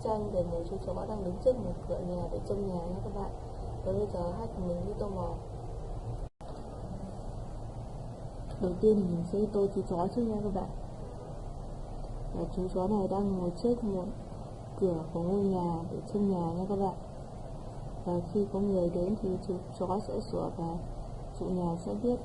tranh để mấy chú chó đang đứng trước một cửa nhà để trông nhà nha các bạn. Và bây giờ hai của mình đi tô màu. Đầu tiên thì mình sẽ tô chú chó trước nha các bạn. Và chú chó này đang ngồi trước một cửa của ngôi nhà để trông nhà nha các bạn. Và khi có người đến thì chú chó sẽ sủa và chủ nhà sẽ biết.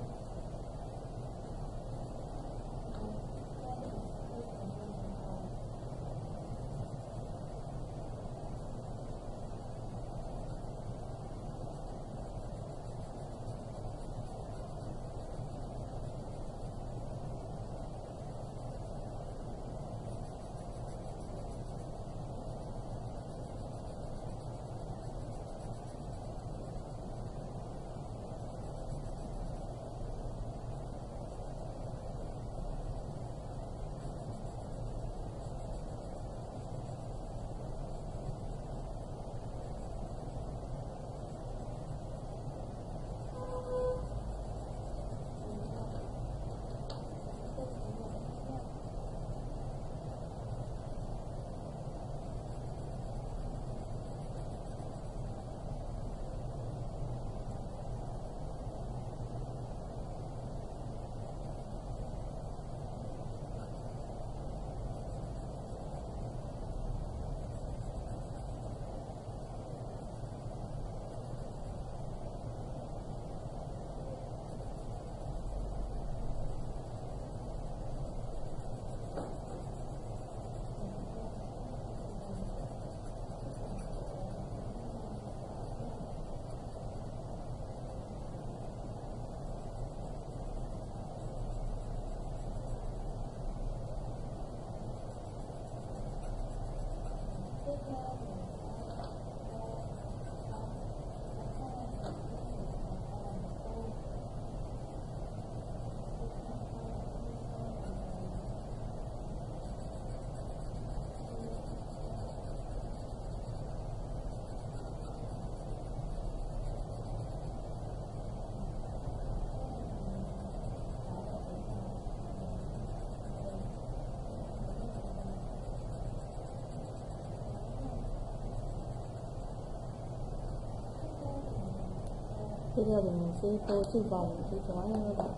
Tiếp theo thì mình sẽ tô chiếc vòng chú chó nha các bạn.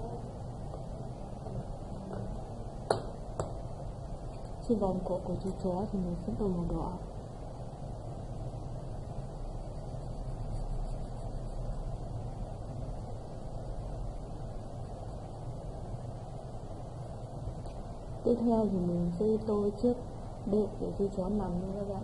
Chiếc vòng cổ của chú chó thì mình sẽ tô màu đỏ. Tiếp theo thì mình sẽ tô chiếc đệm để chú chó nằm nha các bạn.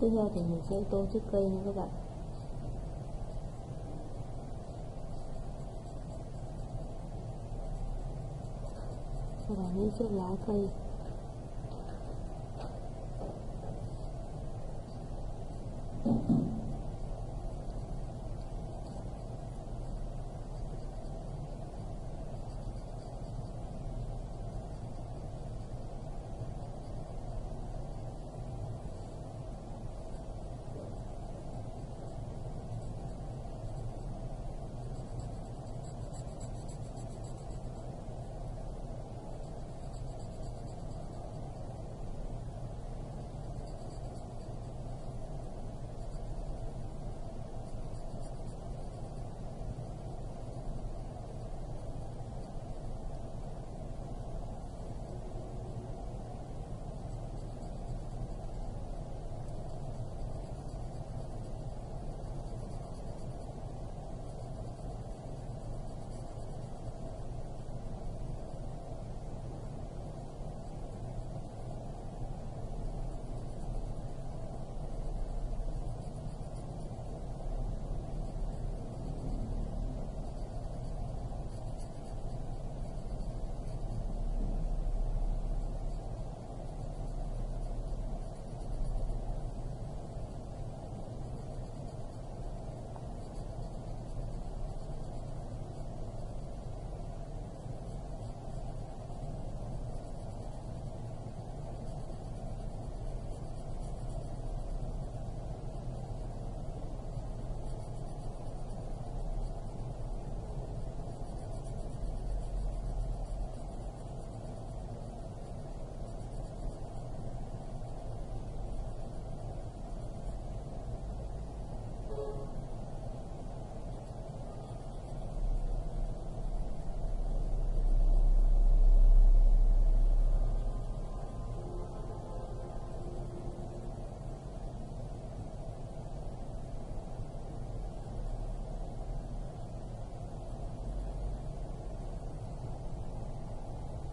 Tiếp theo thì mình sẽ tô chiếc cây nha các bạn. Sau đó những chiếc lá cây.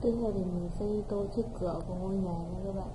Tiếp theo thì mình sẽ tô chiếc cửa của ngôi nhà nha các bạn.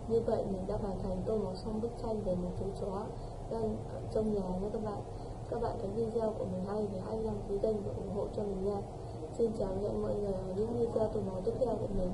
Như vậy mình đã hoàn thành tô màu xong bức tranh về một chú chó đang ở trong nhà nhé các bạn. Các bạn thấy video của mình hay thì hãy đăng ký kênh và ủng hộ cho mình nha. Xin chào và hẹn mọi người ở những video tô màu tiếp theo của mình.